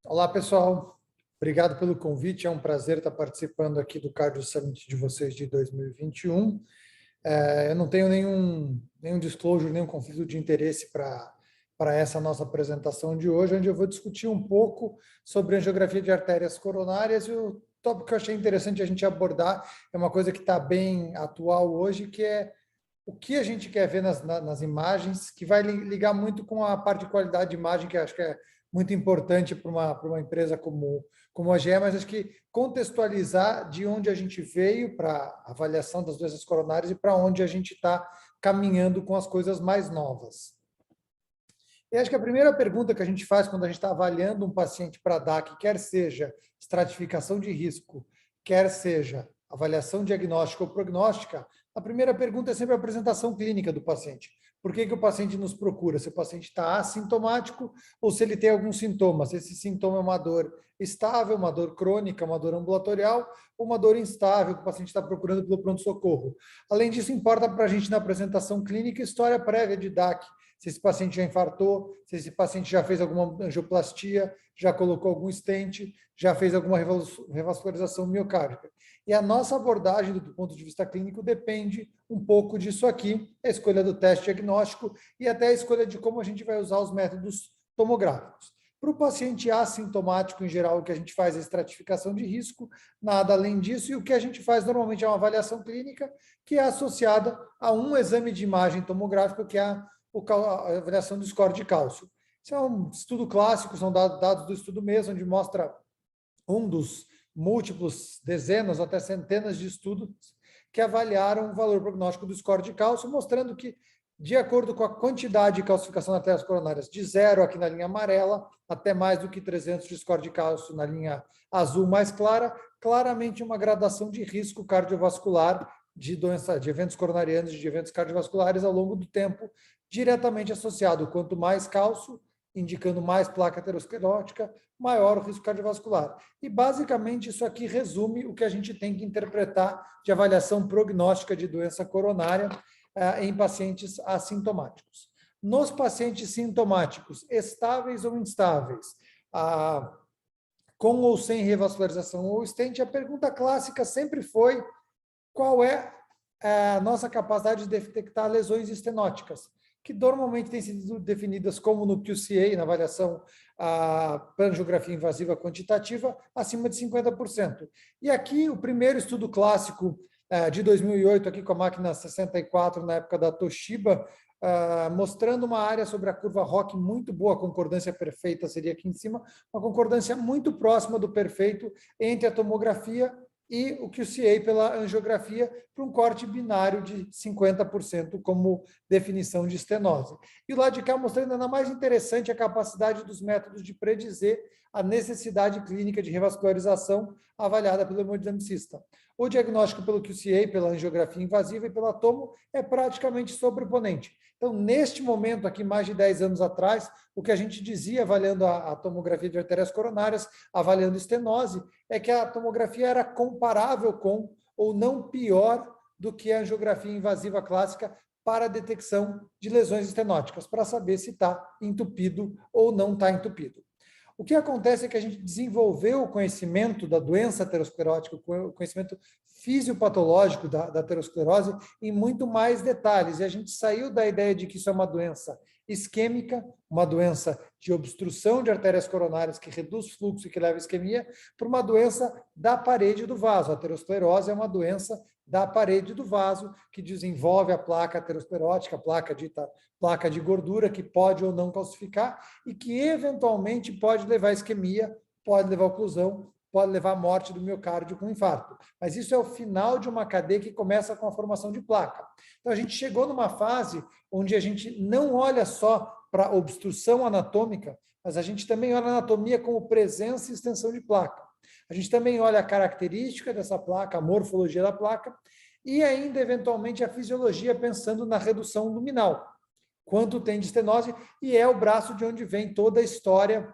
Olá, pessoal. Obrigado pelo convite. É um prazer estar participando aqui do Cardio Summit de vocês de 2021. Eu não tenho nenhum disclosure, nenhum conflito de interesse para essa nossa apresentação de hoje, onde eu vou discutir um pouco sobre angiografia de artérias coronárias e o tópico que eu achei interessante a gente abordar é uma coisa que está bem atual hoje, que é o que a gente quer ver nas imagens, que vai ligar muito com a parte de qualidade de imagem, que eu acho que é muito importante para uma empresa como a GE, mas acho que contextualizar de onde a gente veio para avaliação das doenças coronárias e para onde a gente está caminhando com as coisas mais novas. E acho que a primeira pergunta que a gente faz quando a gente está avaliando um paciente para DAC, quer seja estratificação de risco, quer seja avaliação diagnóstica ou prognóstica, a primeira pergunta é sempre a apresentação clínica do paciente. Por que o paciente nos procura? Se o paciente está assintomático ou se ele tem algum sintoma. Se esse sintoma é uma dor estável, uma dor crônica, uma dor ambulatorial, ou uma dor instável que o paciente está procurando pelo pronto-socorro. Além disso, importa para a gente na apresentação clínica história prévia de DAC, se esse paciente já infartou, se esse paciente já fez alguma angioplastia, já colocou algum stent, já fez alguma revascularização miocárdica. E a nossa abordagem do ponto de vista clínico depende um pouco disso aqui, a escolha do teste diagnóstico e até a escolha de como a gente vai usar os métodos tomográficos. Para o paciente assintomático, em geral, o que a gente faz é estratificação de risco, nada além disso, e o que a gente faz normalmente é uma avaliação clínica que é associada a um exame de imagem tomográfica, que é a avaliação do score de cálcio. Isso é um estudo clássico, são dados do estudo mesmo, onde mostra um dos múltiplos dezenas até centenas de estudos que avaliaram o valor prognóstico do score de cálcio, mostrando que, de acordo com a quantidade de calcificação nas artérias coronárias, de 0 aqui na linha amarela, até mais do que 300 de score de cálcio na linha azul mais clara, claramente uma gradação de risco cardiovascular de doença, de eventos coronarianos, de eventos cardiovasculares ao longo do tempo, diretamente associado. Quanto mais cálcio, indicando mais placa aterosclerótica, maior o risco cardiovascular. E, basicamente, isso aqui resume o que a gente tem que interpretar de avaliação prognóstica de doença coronária em pacientes assintomáticos. Nos pacientes sintomáticos, estáveis ou instáveis, com ou sem revascularização ou stent, a pergunta clássica sempre foi qual é a nossa capacidade de detectar lesões estenóticas, que normalmente têm sido definidas como no QCA, na avaliação para angiografia invasiva quantitativa, acima de 50%. E aqui, o primeiro estudo clássico de 2008, aqui com a máquina 64, na época da Toshiba, mostrando uma área sobre a curva ROC muito boa, a concordância perfeita seria aqui em cima, uma concordância muito próxima do perfeito entre a tomografia e o QCA pela angiografia para um corte binário de 50% como definição de estenose. E o lado de cá mostrando ainda mais interessante a capacidade dos métodos de predizer a necessidade clínica de revascularização avaliada pelo hemodinamicista. O diagnóstico pelo QCA, pela angiografia invasiva e pela tomo é praticamente sobreponente. Então, neste momento aqui, mais de 10 anos atrás, o que a gente dizia avaliando a tomografia de artérias coronárias, avaliando estenose, é que a tomografia era comparável com, ou não pior, do que a angiografia invasiva clássica para a detecção de lesões estenóticas, para saber se está entupido ou não está entupido. O que acontece é que a gente desenvolveu o conhecimento da doença aterosclerótica, o conhecimento fisiopatológico da aterosclerose em muito mais detalhes, e a gente saiu da ideia de que isso é uma doença isquêmica, uma doença de obstrução de artérias coronárias que reduz fluxo e que leva à isquemia, para uma doença da parede do vaso. A aterosclerose é uma doença da parede do vaso que desenvolve a placa aterosclerótica, a placa dita placa de gordura, que pode ou não calcificar e que eventualmente pode levar à isquemia, pode levar à oclusão, pode levar à morte do miocárdio com infarto. Mas isso é o final de uma cadeia que começa com a formação de placa. Então, a gente chegou numa fase onde a gente não olha só para a obstrução anatômica, mas a gente também olha a anatomia como presença e extensão de placa. A gente também olha a característica dessa placa, a morfologia da placa, e ainda, eventualmente, a fisiologia, pensando na redução luminal. Quanto tem de estenose, e é o braço de onde vem toda a história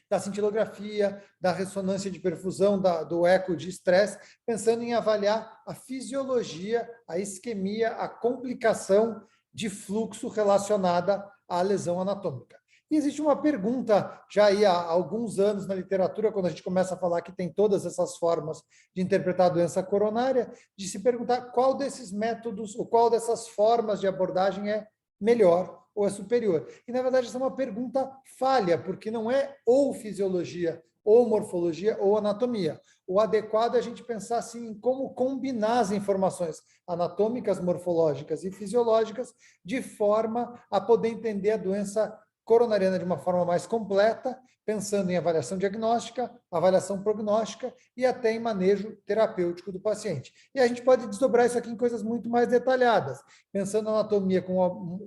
da cintilografia, da ressonância de perfusão, do eco de estresse, pensando em avaliar a fisiologia, a isquemia, a complicação de fluxo relacionada à lesão anatômica. E existe uma pergunta já aí há alguns anos na literatura, quando a gente começa a falar que tem todas essas formas de interpretar a doença coronária, de se perguntar qual desses métodos, ou qual dessas formas de abordagem é melhor ou é superior. E, na verdade, essa é uma pergunta falha, porque não é ou fisiologia, ou morfologia, ou anatomia. O adequado é a gente pensar assim, em como combinar as informações anatômicas, morfológicas e fisiológicas de forma a poder entender a doença coronariana de uma forma mais completa, pensando em avaliação diagnóstica, avaliação prognóstica e até em manejo terapêutico do paciente. E a gente pode desdobrar isso aqui em coisas muito mais detalhadas, pensando na anatomia com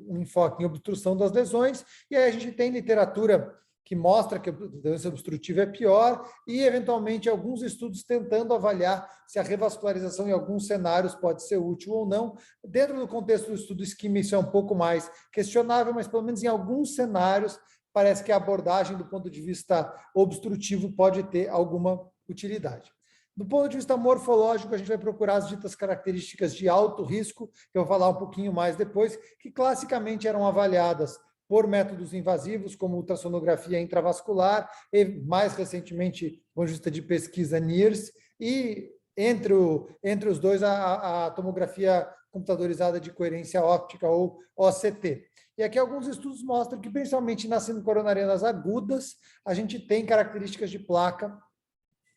um enfoque em obstrução das lesões, e aí a gente tem literatura que mostra que a doença obstrutiva é pior e, eventualmente, alguns estudos tentando avaliar se a revascularização em alguns cenários pode ser útil ou não. Dentro do contexto do estudo isquímico, isso é um pouco mais questionável, mas, pelo menos em alguns cenários, parece que a abordagem do ponto de vista obstrutivo pode ter alguma utilidade. Do ponto de vista morfológico, a gente vai procurar as ditas características de alto risco, que eu vou falar um pouquinho mais depois, que classicamente eram avaliadas por métodos invasivos, como ultrassonografia intravascular, e mais recentemente, do ponto de vista de pesquisa, NIRS, e entre os dois, a tomografia computadorizada de coerência óptica, ou OCT. E aqui alguns estudos mostram que, principalmente nas coronarianas agudas, a gente tem características de placa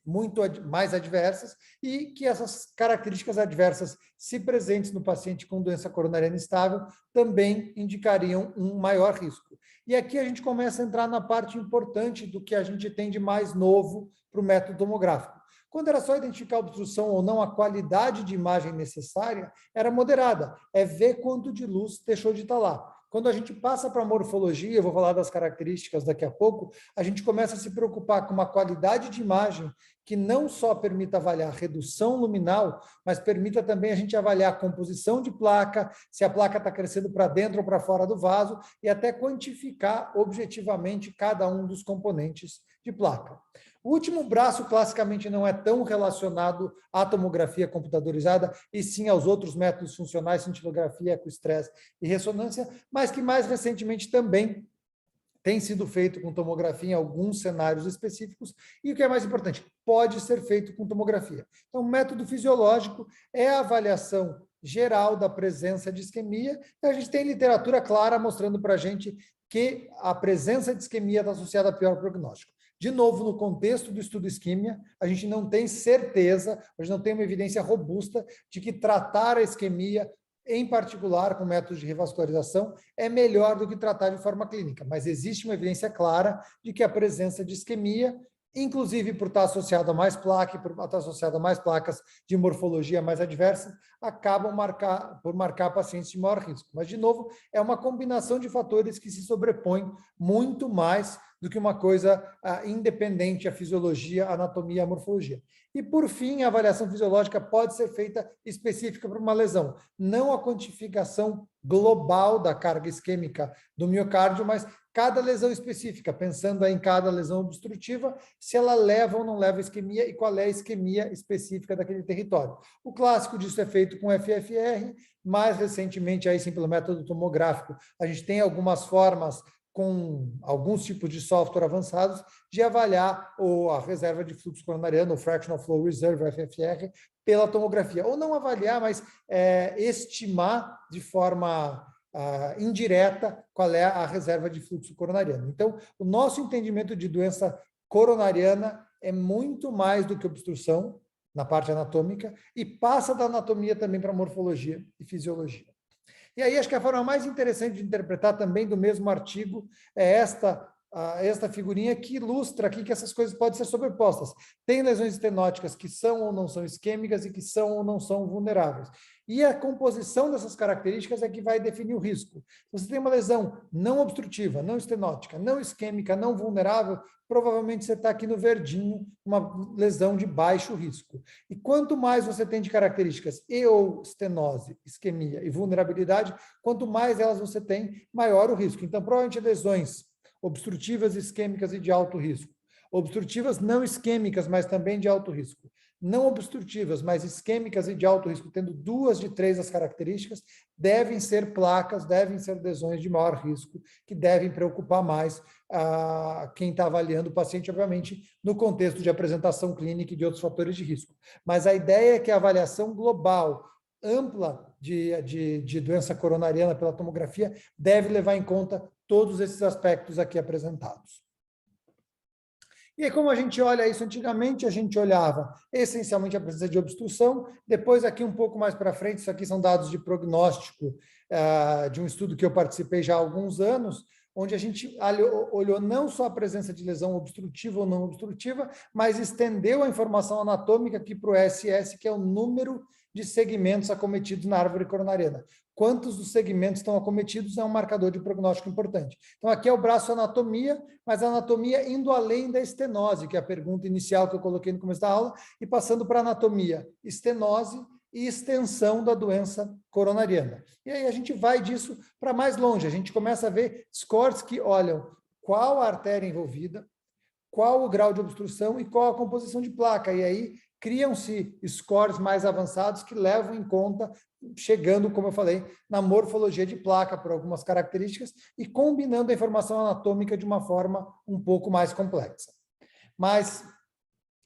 muito mais adversas e que essas características adversas, se presentes no paciente com doença coronariana estável, também indicariam um maior risco. E aqui a gente começa a entrar na parte importante do que a gente tem de mais novo para o método tomográfico. Quando era só identificar a obstrução ou não, a qualidade de imagem necessária era moderada, é ver quanto de luz deixou de estar lá. Quando a gente passa para a morfologia, eu vou falar das características daqui a pouco, a gente começa a se preocupar com uma qualidade de imagem que não só permita avaliar redução luminal, mas permita também a gente avaliar a composição de placa, se a placa está crescendo para dentro ou para fora do vaso, e até quantificar objetivamente cada um dos componentes de placa. O último braço, classicamente, não é tão relacionado à tomografia computadorizada, e sim aos outros métodos funcionais, cintilografia, ecoestresse e ressonância, mas que mais recentemente também tem sido feito com tomografia em alguns cenários específicos, e o que é mais importante, pode ser feito com tomografia. Então, o método fisiológico é a avaliação geral da presença de isquemia, e a gente tem literatura clara mostrando para a gente que a presença de isquemia está associada a pior prognóstico. De novo, no contexto do estudo isquemia, a gente não tem certeza, a gente não tem uma evidência robusta de que tratar a isquemia, em particular com métodos de revascularização, é melhor do que tratar de forma clínica. Mas existe uma evidência clara de que a presença de isquemia, inclusive por estar associada a mais placa e por estar associada a mais placas de morfologia mais adversa, acabam por marcar pacientes de maior risco. Mas, de novo, é uma combinação de fatores que se sobrepõem muito mais do que uma coisa independente, a fisiologia, a anatomia, a morfologia. E, por fim, a avaliação fisiológica pode ser feita específica para uma lesão, não a quantificação global da carga isquêmica do miocárdio, mas cada lesão específica, pensando em cada lesão obstrutiva, se ela leva ou não leva isquemia e qual é a isquemia específica daquele território. O clássico disso é feito com FFR, mais recentemente, aí sim, pelo método tomográfico, a gente tem algumas formas com alguns tipos de software avançados, de avaliar a reserva de fluxo coronariano, o Fractional Flow Reserve, o FFR, pela tomografia. Ou não avaliar, mas estimar de forma indireta qual é a reserva de fluxo coronariano. Então, o nosso entendimento de doença coronariana é muito mais do que obstrução, na parte anatômica, e passa da anatomia também para morfologia e fisiologia. E aí, acho que a forma mais interessante de interpretar também do mesmo artigo é esta figurinha que ilustra aqui que essas coisas podem ser sobrepostas. Tem lesões estenóticas que são ou não são isquêmicas e que são ou não são vulneráveis. E a composição dessas características é que vai definir o risco. Se você tem uma lesão não obstrutiva, não estenótica, não isquêmica, não vulnerável, provavelmente você está aqui no verdinho, uma lesão de baixo risco. E quanto mais você tem de características ou estenose, isquemia e vulnerabilidade, quanto mais elas você tem, maior o risco. Então, provavelmente lesões obstrutivas, isquêmicas e de alto risco. Obstrutivas não isquêmicas, mas também de alto risco. não obstrutivas, mas isquêmicas e de alto risco, tendo 2 de 3 as características, devem ser placas, devem ser lesões de maior risco, que devem preocupar mais quem está avaliando o paciente, obviamente, no contexto de apresentação clínica e de outros fatores de risco. Mas a ideia é que a avaliação global, ampla de doença coronariana pela tomografia, deve levar em conta todos esses aspectos aqui apresentados. E aí, como a gente olha isso antigamente, a gente olhava essencialmente a presença de obstrução, depois aqui um pouco mais para frente, isso aqui são dados de prognóstico de um estudo que eu participei já há alguns anos, onde a gente olhou não só a presença de lesão obstrutiva ou não obstrutiva, mas estendeu a informação anatômica aqui para o SS, que é o número de segmentos acometidos na árvore coronariana. Quantos dos segmentos estão acometidos é um marcador de prognóstico importante. Então, aqui é o braço anatomia, mas a anatomia indo além da estenose, que é a pergunta inicial que eu coloquei no começo da aula, e passando para a anatomia, estenose e extensão da doença coronariana. E aí a gente vai disso para mais longe, a gente começa a ver scores que olham qual a artéria envolvida, qual o grau de obstrução e qual a composição de placa. E aí criam-se scores mais avançados que levam em conta, chegando, como eu falei, na morfologia de placa por algumas características e combinando a informação anatômica de uma forma um pouco mais complexa. Mas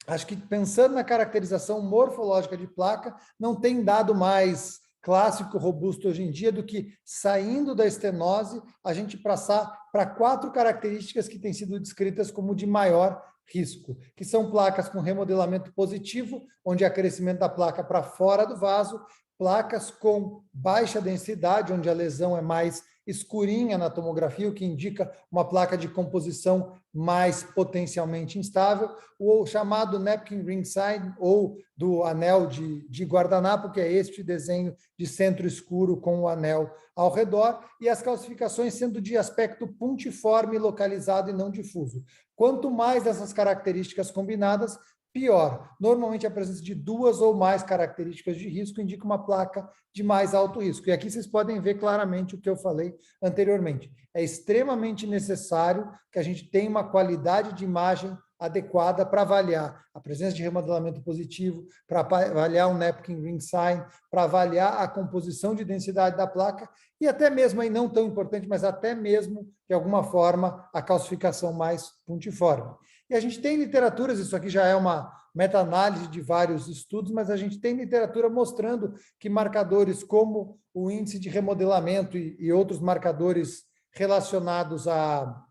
acho que pensando na caracterização morfológica de placa, não tem dado mais clássico, robusto hoje em dia, do que saindo da estenose, a gente passar para 4 características que têm sido descritas como de maior risco, que são placas com remodelamento positivo, onde há crescimento da placa para fora do vaso, placas com baixa densidade, onde a lesão é mais escurinha na tomografia, o que indica uma placa de composição mais potencialmente instável, o chamado napkin ring sign, ou do anel de guardanapo, que é este desenho de centro escuro com o anel ao redor, e as calcificações sendo de aspecto puntiforme, localizado e não difuso. Quanto mais dessas características combinadas, pior. Normalmente, a presença de 2 ou mais características de risco indica uma placa de mais alto risco. E aqui vocês podem ver claramente o que eu falei anteriormente. É extremamente necessário que a gente tenha uma qualidade de imagem adequada para avaliar a presença de remodelamento positivo, para avaliar o napkin ring sign, para avaliar a composição de densidade da placa e até mesmo, aí não tão importante, mas até mesmo, de alguma forma, a calcificação mais puntiforme. E a gente tem literaturas, isso aqui já é uma meta-análise de vários estudos, mas a gente tem literatura mostrando que marcadores como o índice de remodelamento e outros marcadores relacionados a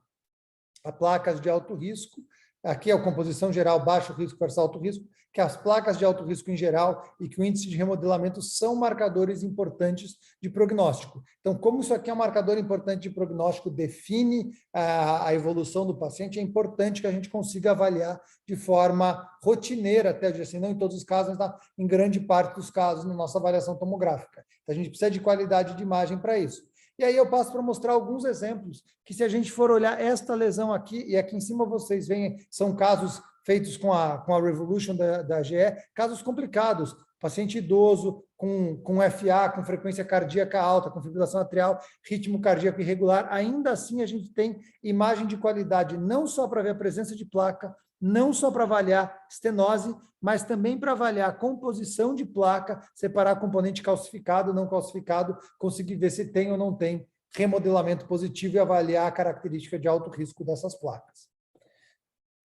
placas de alto risco, aqui é a composição geral, baixo risco versus alto risco, que as placas de alto risco em geral e que o índice de remodelamento são marcadores importantes de prognóstico. Então, como isso aqui é um marcador importante de prognóstico, define a evolução do paciente, é importante que a gente consiga avaliar de forma rotineira, até assim, não em todos os casos, mas em grande parte dos casos na nossa avaliação tomográfica. Então, a gente precisa de qualidade de imagem para isso. E aí eu passo para mostrar alguns exemplos, que se a gente for olhar esta lesão aqui, e aqui em cima vocês veem, são casos feitos com a Revolution da GE, casos complicados, paciente idoso, com FA, com frequência cardíaca alta, com fibrilação atrial, ritmo cardíaco irregular, ainda assim a gente tem imagem de qualidade, não só para ver a presença de placa, não só para avaliar estenose, mas também para avaliar a composição de placa, separar componente calcificado, não calcificado, conseguir ver se tem ou não tem remodelamento positivo e avaliar a característica de alto risco dessas placas.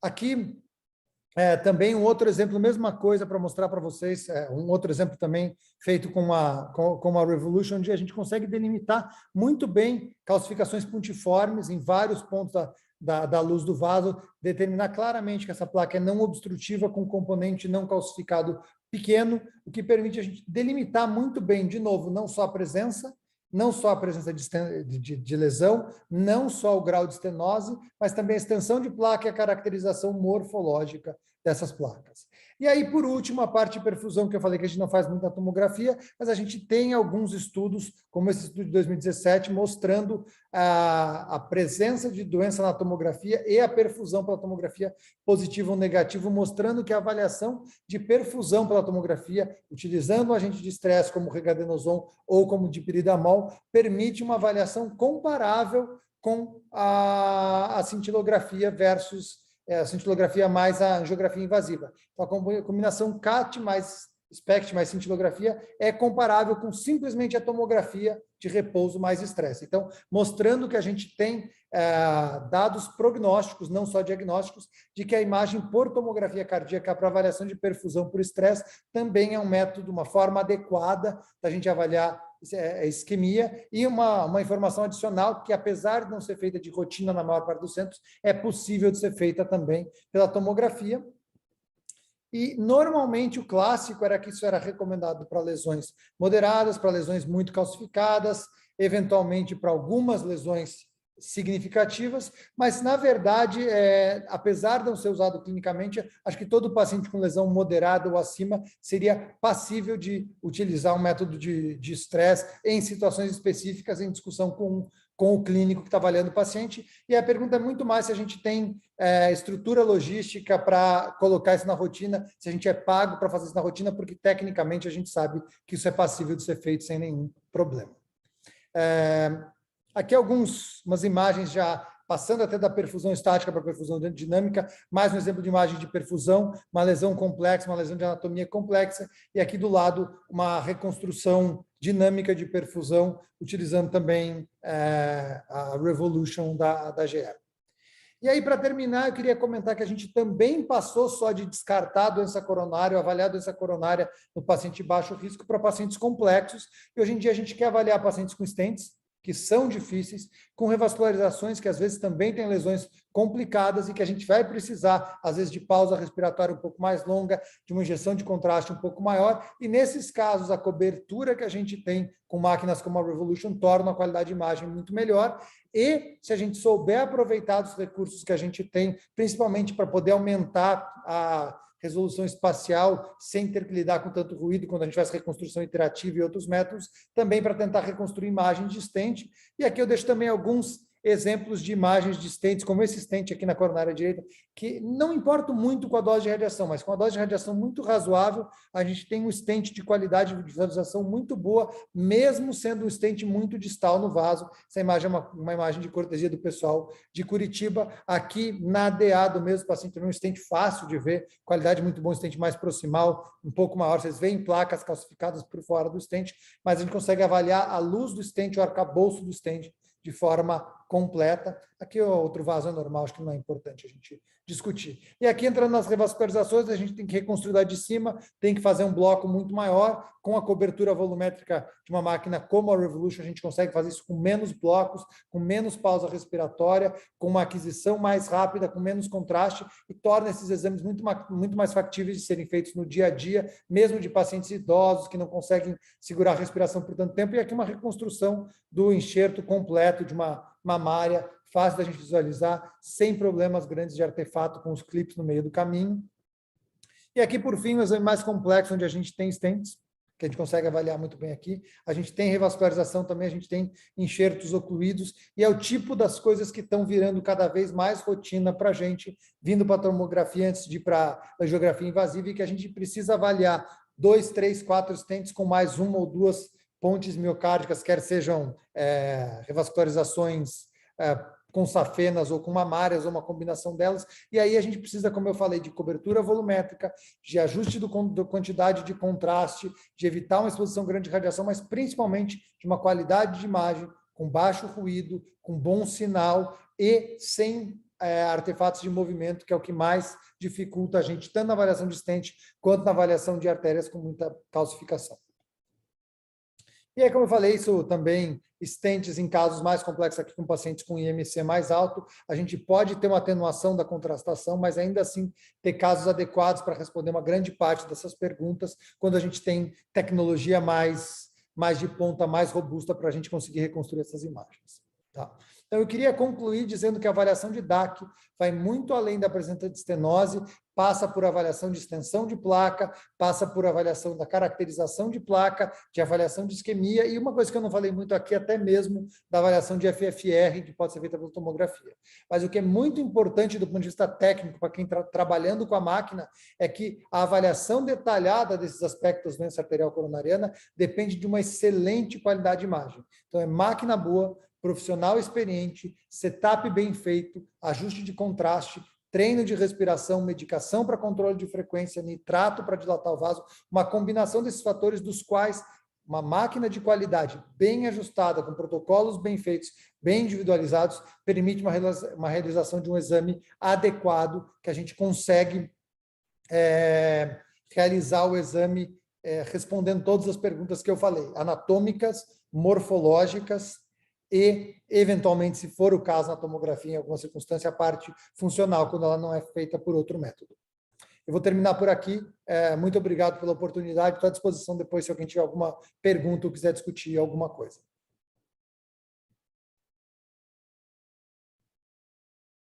Aqui, também um outro exemplo, mesma coisa para mostrar para vocês, um outro exemplo também feito com a Revolution, onde a gente consegue delimitar muito bem calcificações puntiformes em vários pontos da luz do vaso, determinar claramente que essa placa é não obstrutiva com componente não calcificado pequeno, o que permite a gente delimitar muito bem, de novo, não só a presença de lesão, não só o grau de estenose, mas também a extensão de placa e a caracterização morfológica dessas placas. E aí, por último, a parte de perfusão, que eu falei que a gente não faz muita tomografia, mas a gente tem alguns estudos, como esse estudo de 2017, mostrando a presença de doença na tomografia e a perfusão pela tomografia positivo ou negativo, mostrando que a avaliação de perfusão pela tomografia, utilizando um agente de estresse como regadenoson ou como dipiridamol, permite uma avaliação comparável com a cintilografia versus a cintilografia mais a angiografia invasiva. Então, a combinação CAT mais SPECT mais cintilografia é comparável com simplesmente a tomografia de repouso mais estresse. Então, mostrando que a gente tem dados prognósticos, não só diagnósticos, de que a imagem por tomografia cardíaca para avaliação de perfusão por estresse também é um método, uma forma adequada da gente avaliar a isquemia, e uma informação adicional que, apesar de não ser feita de rotina na maior parte dos centros, é possível de ser feita também pela tomografia. E, normalmente, o clássico era que isso era recomendado para lesões moderadas, para lesões muito calcificadas, eventualmente para algumas lesões significativas, mas, na verdade, apesar de não ser usado clinicamente, acho que todo paciente com lesão moderada ou acima seria passível de utilizar um método de estresse em situações específicas, em discussão com o clínico que está avaliando o paciente. E a pergunta é muito mais se a gente tem estrutura logística para colocar isso na rotina, se a gente é pago para fazer isso na rotina, porque tecnicamente a gente sabe que isso é passível de ser feito sem nenhum problema. Aqui umas imagens já passando até da perfusão estática para a perfusão dinâmica, mais um exemplo de imagem de perfusão, uma lesão complexa, uma lesão de anatomia complexa, e aqui do lado uma reconstrução dinâmica de perfusão, utilizando também a Revolution da GE. E aí, para terminar, eu queria comentar que a gente também passou só de descartar a doença coronária, avaliar a doença coronária no paciente de baixo risco para pacientes complexos, e hoje em dia a gente quer avaliar pacientes com stents, que são difíceis, com revascularizações que às vezes também têm lesões complicadas e que a gente vai precisar, às vezes, de pausa respiratória um pouco mais longa, de uma injeção de contraste um pouco maior, e nesses casos a cobertura que a gente tem com máquinas como a Revolution torna a qualidade de imagem muito melhor, e se a gente souber aproveitar os recursos que a gente tem, principalmente para poder aumentar a resolução espacial, sem ter que lidar com tanto ruído, quando a gente faz reconstrução iterativa e outros métodos, também para tentar reconstruir imagens de stent. E aqui eu deixo também alguns exemplos de imagens de stents, como esse stent aqui na coronária direita, que não importa muito com a dose de radiação, mas com a dose de radiação muito razoável, a gente tem um stent de qualidade de visualização muito boa, mesmo sendo um stent muito distal no vaso. Essa imagem é uma imagem de cortesia do pessoal de Curitiba. Aqui, na DA do mesmo paciente, um stent fácil de ver, qualidade muito boa, um stent mais proximal, um pouco maior. Vocês veem placas calcificadas por fora do stent, mas a gente consegue avaliar a luz do stent, o arcabouço do stent, de forma completa. Aqui o outro vaso é normal, acho que não é importante a gente discutir. E aqui, entrando nas revascularizações, a gente tem que reconstruir lá de cima, tem que fazer um bloco muito maior, com a cobertura volumétrica de uma máquina como a Revolution, a gente consegue fazer isso com menos blocos, com menos pausa respiratória, com uma aquisição mais rápida, com menos contraste, e torna esses exames muito mais factíveis de serem feitos no dia a dia, mesmo de pacientes idosos que não conseguem segurar a respiração por tanto tempo. E aqui uma reconstrução do enxerto completo de uma mamária, fácil da gente visualizar, sem problemas grandes de artefato, com os clipes no meio do caminho. E aqui, por fim, o exame mais complexo, onde a gente tem stents, que a gente consegue avaliar muito bem aqui. A gente tem revascularização também, a gente tem enxertos ocluídos, e é o tipo das coisas que estão virando cada vez mais rotina para a gente, vindo para a tomografia antes de ir para a angiografia invasiva, e que a gente precisa avaliar 2, 3, 4 stents com mais uma ou duas pontes miocárdicas, quer sejam revascularizações com safenas ou com mamárias, ou uma combinação delas, e aí a gente precisa, como eu falei, de cobertura volumétrica, de ajuste da quantidade de contraste, de evitar uma exposição grande de radiação, mas principalmente de uma qualidade de imagem com baixo ruído, com bom sinal e sem artefatos de movimento, que é o que mais dificulta a gente, tanto na avaliação de stent quanto na avaliação de artérias com muita calcificação. E aí, como eu falei, isso também, stents em casos mais complexos aqui com pacientes com IMC mais alto, a gente pode ter uma atenuação da contrastação, mas ainda assim ter casos adequados para responder uma grande parte dessas perguntas, quando a gente tem tecnologia mais de ponta, mais robusta para a gente conseguir reconstruir essas imagens. Tá? Então, eu queria concluir dizendo que a avaliação de DAC vai muito além da presença de estenose, passa por avaliação de extensão de placa, passa por avaliação da caracterização de placa, de avaliação de isquemia, e uma coisa que eu não falei muito aqui, até mesmo da avaliação de FFR, que pode ser feita pela tomografia. Mas o que é muito importante do ponto de vista técnico, para quem está trabalhando com a máquina, é que a avaliação detalhada desses aspectos da doença arterial coronariana depende de uma excelente qualidade de imagem. Então, é máquina boa, profissional experiente, setup bem feito, ajuste de contraste, treino de respiração, medicação para controle de frequência, nitrato para dilatar o vaso, uma combinação desses fatores dos quais uma máquina de qualidade bem ajustada, com protocolos bem feitos, bem individualizados, permite uma realização de um exame adequado, que a gente consegue realizar o exame respondendo todas as perguntas que eu falei, anatômicas, morfológicas e, eventualmente, se for o caso, na tomografia, em alguma circunstância, a parte funcional, quando ela não é feita por outro método. Eu vou terminar por aqui. Muito obrigado pela oportunidade. Estou à disposição depois, se alguém tiver alguma pergunta ou quiser discutir alguma coisa.